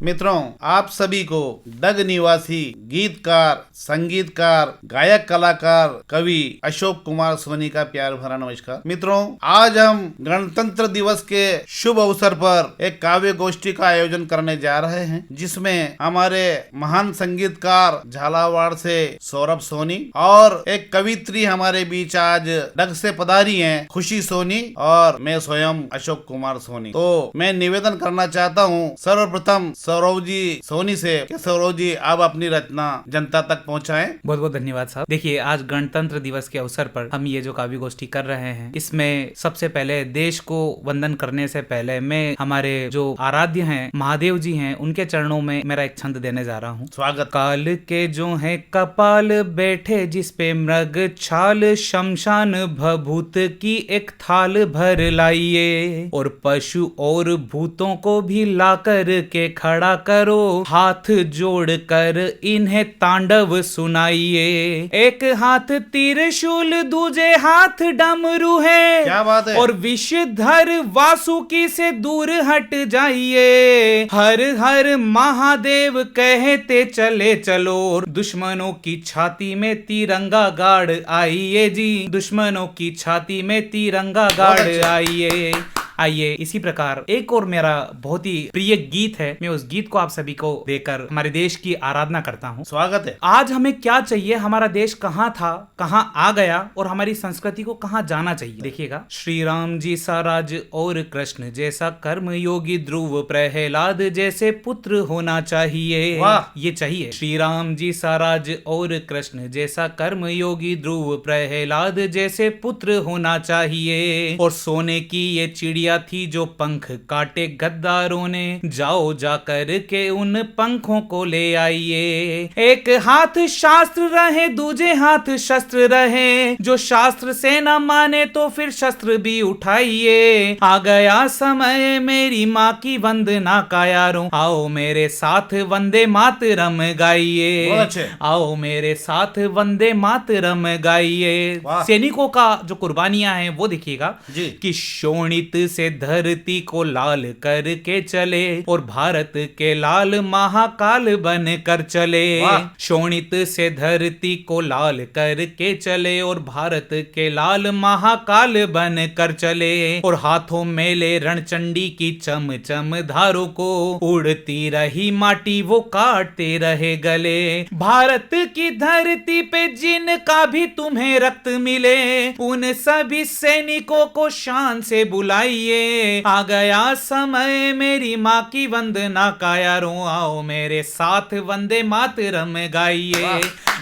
मित्रों, आप सभी को डग निवासी गीतकार, संगीतकार, गायक, कलाकार, कवि अशोक कुमार सोनी का प्यार भरा नमस्कार। मित्रों, आज हम गणतंत्र दिवस के शुभ अवसर पर एक काव्य गोष्ठी का आयोजन करने जा रहे हैं, जिसमें हमारे महान संगीतकार झालावाड़ से सौरभ सोनी और एक कवित्री हमारे बीच आज डग से पधारी हैं, खुशी सोनी, और मैं स्वयं अशोक कुमार सोनी। तो मैं निवेदन करना चाहता हूँ सर्वप्रथम सौरभ जी सोनी से कि सौरभ जी आप अपनी रचना जनता तक पहुँचाएं। बहुत बहुत धन्यवाद साहब। देखिए, आज गणतंत्र दिवस के अवसर पर हम ये जो काव्य गोष्ठी कर रहे हैं, इसमें सबसे पहले देश को वंदन करने से पहले मैं हमारे जो आराध्य हैं महादेव जी हैं, उनके चरणों में मेरा एक छंद देने जा रहा हूँ। स्वागत। काल के जो है कपाल बैठे जिस पे मृग छाल, शमशान भभूत की एक थाल भर लाइए, और पशु और भूतों को भी ला कर के खड़ा करो, हाथ जोड़ कर इन्हें तांडव सुनाइए। एक हाथ त्रिशूल दूजे हाथ डमरू है, क्या बात है। और विषधर वासुकी से दूर हट जाइए, हर हर महादेव कहते चले चलो, और दुश्मनों की छाती में तिरंगा गाड़ आइए जी, दुश्मनों की छाती में तिरंगा गाड़ आइए। आइए, इसी प्रकार एक और मेरा बहुत ही प्रिय गीत है, मैं उस गीत को आप सभी को देकर हमारे देश की आराधना करता हूँ। स्वागत है। आज हमें क्या चाहिए, हमारा देश कहाँ था, कहाँ आ गया, और हमारी संस्कृति को कहाँ जाना चाहिए। देखिएगा, श्री राम जी सा राज और कृष्ण जैसा कर्म योगी, ध्रुव प्रहलाद जैसे पुत्र होना चाहिए। वाह, ये चाहिए। श्री राम जी सा राज और कृष्ण जैसा कर्म योगी, ध्रुव प्रहलाद जैसे पुत्र होना चाहिए। और सोने की ये चिड़िया थी जो पंख काटे गद्दारों ने, जाओ जाकर के उन पंखों को ले आइए। एक हाथ शास्त्र रहे दूजे हाथ शस्त्र रहे, जो शास्त्र से न माने तो फिर शस्त्र भी उठाइए। आ गया समय मेरी माँ की वंदना का यारों, आओ मेरे साथ वंदे मातरम गाइए, आओ मेरे साथ वंदे मातरम गाइए। सैनिकों का जो कुर्बानियां हैं वो देखिएगा कि शोणित से धरती को लाल करके चले, और भारत के लाल महाकाल बन कर चले। शोणित से धरती को लाल करके चले, और भारत के लाल महाकाल बन कर चले, और हाथों में ले रणचंडी की चम चम धारों को, उड़ती रही माटी वो काटते रहे गले। भारत की धरती पे जिनका भी तुम्हें रक्त मिले, उन सभी सैनिकों को शान से बुलाइए। आ गया समय मेरी माँ की वंदना का यारों, आओ मेरे साथ वंदे मातरम गाइए,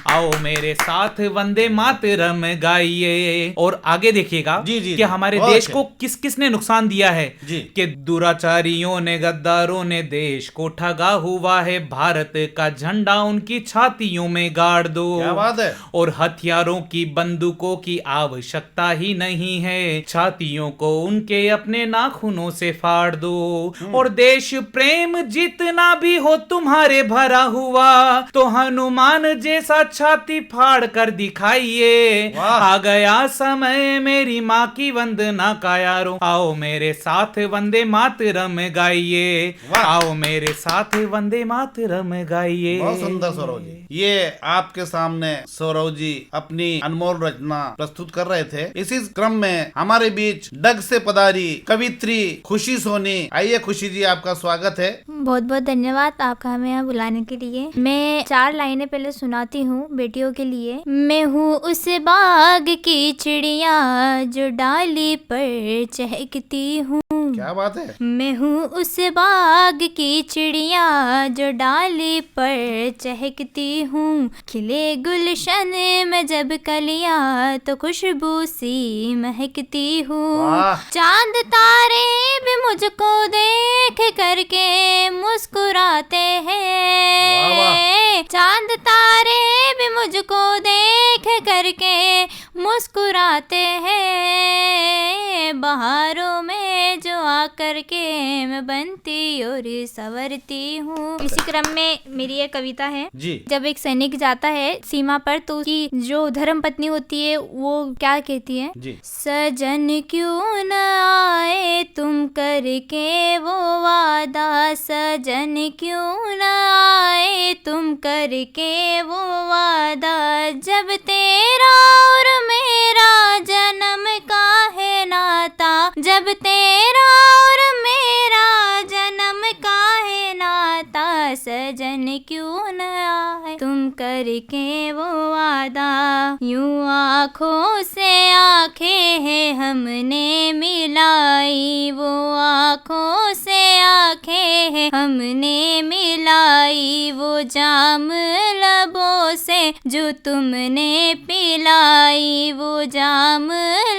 आओ मेरे साथ वंदे मातरम गाइए। और आगे देखिएगा कि हमारे देश को किस किस ने नुकसान दिया है, कि दुराचारियों ने, गद्दारों ने देश को ठगा हुआ है, भारत का झंडा उनकी छातियों में गाड़ दो। क्या बात है। और हथियारों की बंदूकों की आवश्यकता ही नहीं है, छातियों को उनके अपने नाखूनों से फाड़ दो। और देश प्रेम जितना भी हो तुम्हारे भरा हुआ, तो हनुमान जैसा छाती फाड़ कर दिखाइए। आ गया समय मेरी माँ की वंदना का यारों, आओ मेरे साथ वंदे मातरम गाइए, आओ मेरे साथ वंदे मातरम गाइए। बहुत सुंदर सौरभ जी, ये आपके सामने सौरभ जी अपनी अनमोल रचना प्रस्तुत कर रहे थे। इसी क्रम में हमारे बीच डग से पधारी कवित्री खुशी सोनी। आइए खुशी जी, आपका स्वागत है। बहुत बहुत धन्यवाद आपका हमें यहाँ बुलाने के लिए। मैं 4 लाइनें पहले सुनाती हूँ बेटियों के लिए। मैं हूँ उस बाग की चिड़िया जो डाली पर चहकती हूँ। क्या बात है। मैं हूँ उस बाग की चिड़िया जो डाली पर चहकती हूँ, खिले गुलशन में जब कलियां तो खुशबू सी महकती हूँ। चांद तारे भी मुझको देख करके मुस्कुराते हैं, चांद तारे भी मुझको देख करके मुस्कुराते हैं। में बहारों में जो आकर के मैं बनती और संवरती हूँ। इसी क्रम में मेरी ये कविता है। जी। जब एक सैनिक जाता है सीमा पर तो उसकी जो धर्म पत्नी होती है वो क्या कहती है? जी। सजन क्यों न आए तुम करके वो वादा, सजन क्यों न आए तुम करके वो वादा, जब तेरा और मेरा जन्म का है नाता, जब तेरा और मेरा जन्म का है नाता, सजन क्यों न आए तुम करके वो वादा। यूं आँखों से आंखें हैं हमने मिलाई, वो आँखों से आंखें हैं हमने मिलाई, वो जाम लबों से जो तुमने पिलाई, वो जाम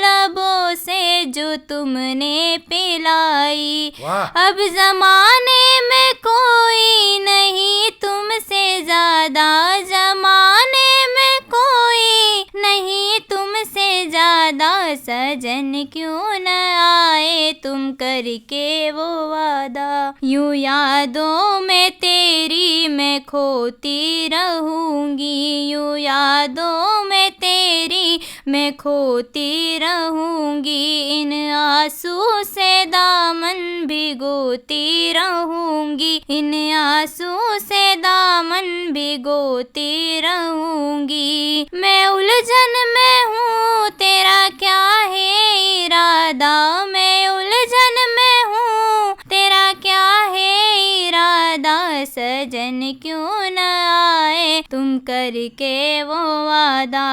लबों से जो तुमने पिलाई। वाह। अब जमाने में कोई नहीं तुमसे ज्यादा, जमाने में कोई नहीं तुमसे ज्यादा, सजन क्यों न आए तुम करके वो वादा। यूं यादों में तेरी मैं खोती रहूंगी, यूं यादों में तेरी मैं खोती रहूंगी, इन आंसू से दामन भिगोती रहूंगी, इन आंसू से दामन भिगोती रहूंगी। मैं उलझन में हूँ तेरा क्या है इरादा, मैं उलझन में हूँ तेरा क्या है इरादा, सजन क्यों न आए तुम करके वो वादा।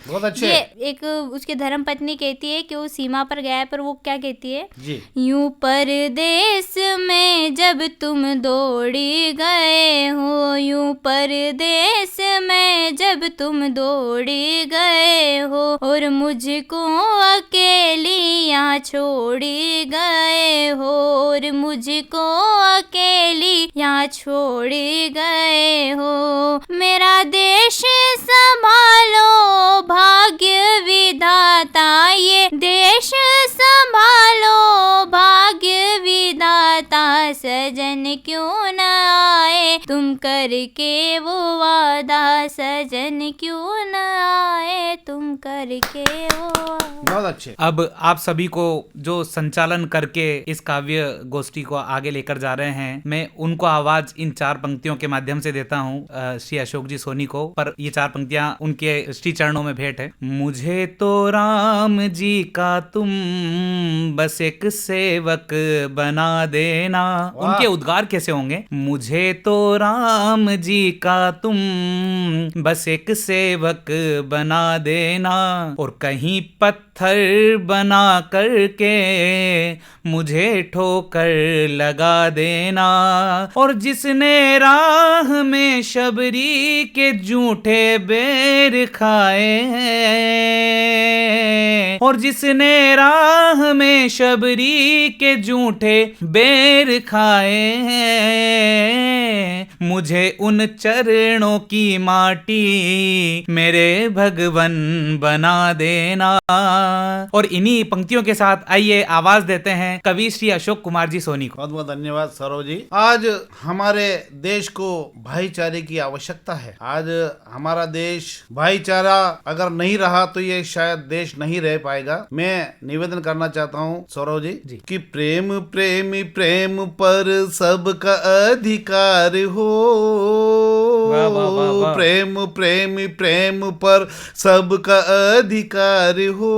बहुत अच्छे। ये एक उसके धर्म पत्नी कहती है कि वो सीमा पर गया है, पर वो क्या कहती है? जी। यूं परदेश में जब तुम दौड़ी गए हो, यूं परदेश में जब तुम दौड़ी गए हो, और मुझको अकेली यहाँ छोड़ी गए हो, और मुझको अकेली यहाँ छोड़ी गए हो। मेरा देश संभालो भाग्य विधाता, ये देश संभालो भाग्य विधाता, सजन क्यों न आए तुम करके वो वादा, सजन क्यों न आए तुम करके वो वादा। बहुत अच्छे। अब आप सभी को जो संचालन करके इस काव्य गोष्ठी को आगे लेकर जा रहे हैं, मैं उनको आवाज इन 4 पंक्तियों के माध्यम से देता हूँ श्री अशोक जी सोनी को। पर ये 4 पंक्तियां उनके श्री चरणों में भेंट है। मुझे तो राम जी का तुम बस एक सेवक बना देना। उनके उद्गार कैसे होंगे? मुझे तो राम जी का तुम बस एक सेवक बना देना, और कहीं पत्थर बना करके मुझे ठोकर लगा देना, और जिसने राह में शबरी के झूठे बेर खाए हैं, और जिसने राह में शबरी के झूठे बेर खाए हैं, मुझे उन चरणों की माटी मेरे भगवन बना देना। और इन्हीं पंक्तियों के साथ आइए आवाज देते हैं कवि श्री अशोक कुमार जी सोनी को। बहुत बहुत धन्यवाद सौरव जी। आज हमारे देश को भाईचारे की आवश्यकता है। आज हमारा देश भाईचारा अगर नहीं रहा तो ये शायद देश नहीं रह पाएगा। मैं निवेदन करना चाहता हूँ सौरव जी कि प्रेम प्रेमी प्रेम पर सबका अधिकार हो। वाह वाह वाह वाह। प्रेम प्रेमी प्रेम पर सबका अधिकार हो,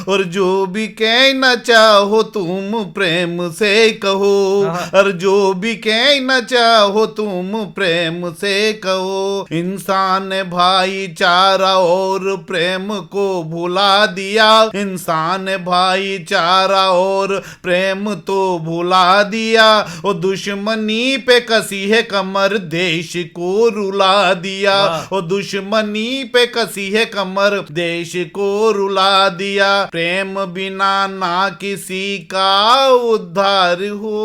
और जो भी कहना चाहो तुम प्रेम से कहो, और जो भी कहना चाहो तुम प्रेम से कहो। इंसान भाईचारा और प्रेम को भुला दिया, इंसान भाईचारा और प्रेम तो भुला दिया, और दुश्मनी पे कसी है कमर देश को रुला दिया, और दुश्मनी पे कसी है कमर देश को रुला दिया। प्रेम बिना ना किसी का उद्धार हो,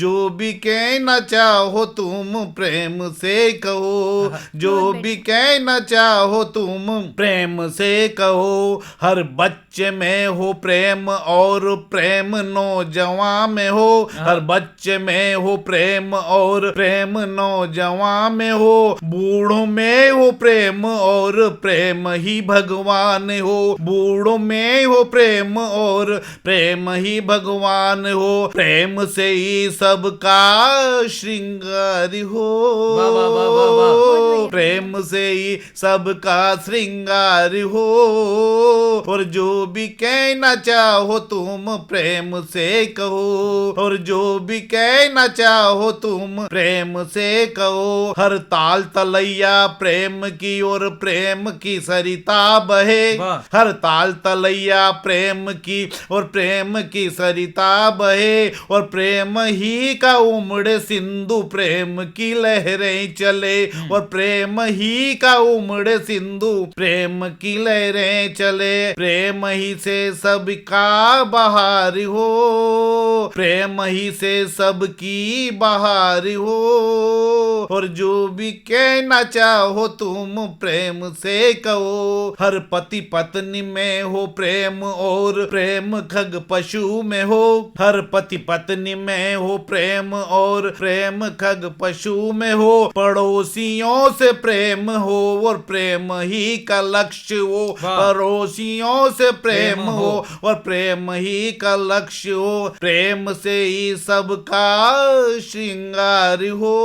जो भी कहना चाहो तुम प्रेम से कहो, जो भी कहना चाहो तुम प्रेम से कहो। हर बच्चे में हो प्रेम और प्रेम नौजवान में हो, हर बच्चे में हो प्रेम और प्रेम नौजवान में हो। बूढ़ों में हो प्रेम और प्रेम ही भगवान हो, बूढ़ों में हो प्रेम और प्रेम ही भगवान हो। प्रेम से ही सबका श्रृंगार हो, वाह, वाह, वाह, वाह, वाह। प्रेम से ही सबका श्रृंगार हो। और जो भी कहना चाहो तुम प्रेम से कहो, और जो भी कहना चाहो तुम प्रेम से कहो। हर ताल तलैया प्रेम की और प्रेम की सरिता बहे, वाह। हर ताल तलैया प्रेम की और प्रेम की सरिता बहे। और प्रेम ही का उमड़े सिंधु प्रेम की लहरें चले, और प्रेम ही का उमड़े सिंधु प्रेम की लहरें चले। प्रेम ही से सबका बहार हो, प्रेम ही से सबकी बहार हो। और जो भी कहना चाहो तुम प्रेम से कहो। हर पति पत्नी में हो प्रेम और प्रेम खग पशु में हो, हर पति पत्नी में हो प्रेम और प्रेम खग पशु में हो। पड़ोसियों से प्रेम हो और प्रेम ही का लक्ष्य हो, पड़ोसियों से प्रेम हो और प्रेम ही का लक्ष्य हो। प्रेम से ही सबका श्रृंगार हो।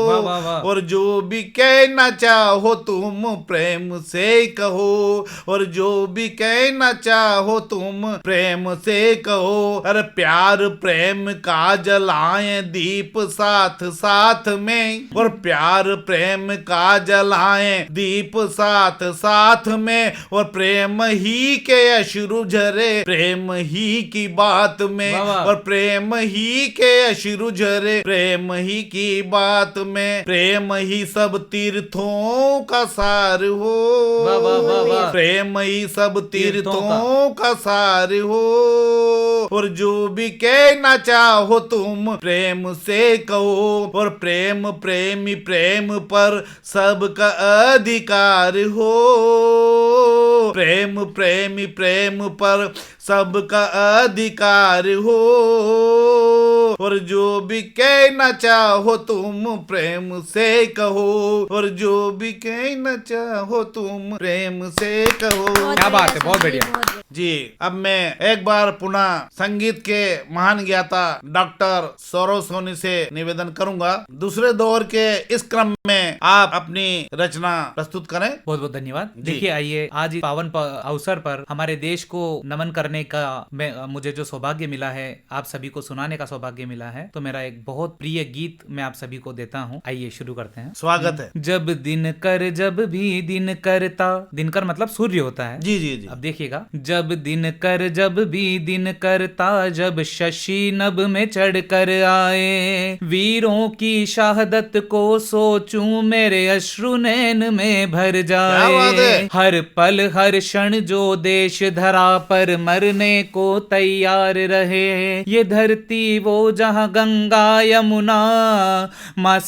वाह, वाह, वाह। और जो भी कहना चाहो तुम प्रेम से कहो, और जो भी कहना चाहो तुम प्रेम से कहो। अरे प्यार प्रेम का जलाए दीप साथ साथ में, और प्यार प्रेम का जलाए दीप साथ साथ में। और प्रेम ही के अश्रु झरे प्रेम ही की बात में, वाह, वाह। और प्रेम ही के अश्रु झरे प्रेम ही की बात में। प्रेम ही सब तीर्थों का सार हो, वाह, वाह, वाह, वाह। प्रेम ही सब तीर्थों तीर्थों का सार हो। और जो भी कहना चाहो तुम प्रेम से कहो। और प्रेम प्रेमी प्रेम पर सबका अधिकार हो, प्रेम प्रेमी प्रेम पर सबका अधिकार हो। और जो भी कहना चाहो तुम प्रेम से कहो, और जो भी कहना चाहो तुम प्रेम से कहो। क्या बात है, बहुत बढ़िया। जी, अब मैं एक बार पुनः संगीत के महान ज्ञाता डॉक्टर सौरव सोनी से निवेदन करूंगा, दूसरे दौर के इस क्रम में आप अपनी रचना प्रस्तुत करें। बहुत बहुत धन्यवाद। जी। देखिए, आइए आज इस पावन अवसर पर हमारे देश को नमन करने का मुझे जो सौभाग्य मिला है, आप सभी को सुनाने का सौभाग्य मिला है, तो मेरा एक बहुत प्रिय गीत मैं आप सभी को देता हूँ। आइए शुरू करते हैं। स्वागत है। जब भी दिन करता, दिनकर मतलब सूर्य होता है। जी जी जी। अब देखिएगा, जब भी दिन करता, जब शशि नभ में चढ़ कर आए, वीरों की शहादत को सोचूं मेरे अश्रु नैन में भर क्या बात जाए। है? हर पल हर क्षण जो देश धरा पर मरने को तैयार रहे, ये धरती वो जहां गंगा यमुना माँ